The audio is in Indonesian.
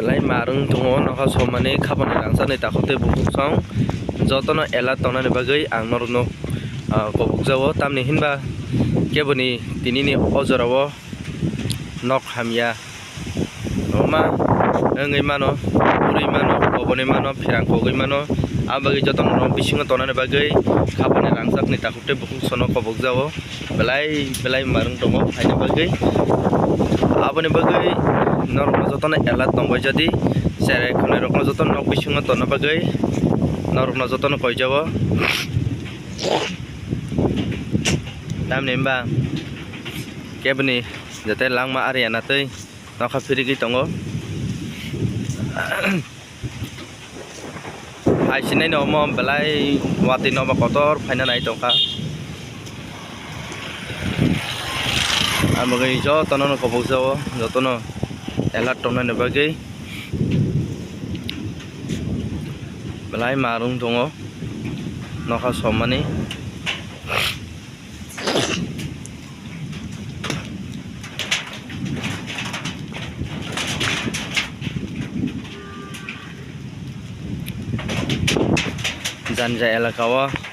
belai marung tongo nokha somani khabani rangsa ni takote bukuk song jotono ela tongna ni bagai ang norno kobuk jawo tamni hinba keboni tinini ojorao nok hamya roma ngai mano puri mano koboni mano phirang kogoi mano abagi jotono no bisingo tongna ni bagai khabani rangsak ni takote bukuk sono kobuk jawo belai marung tongo haina bagai aboni bagai normal jotono ela tongbai jadi sere khone rokno jotono nok bisingo tongna bagai normal jotono koi jawo dam nemba kebni jate langma ari anatei nokha phirigi tongo hai sinai no mo belai wati no ba kotor phaina nai tongka amagai jotono no kobok jawo jotono ela tongna ni bagai belai marung tongo nokha somani janja elakao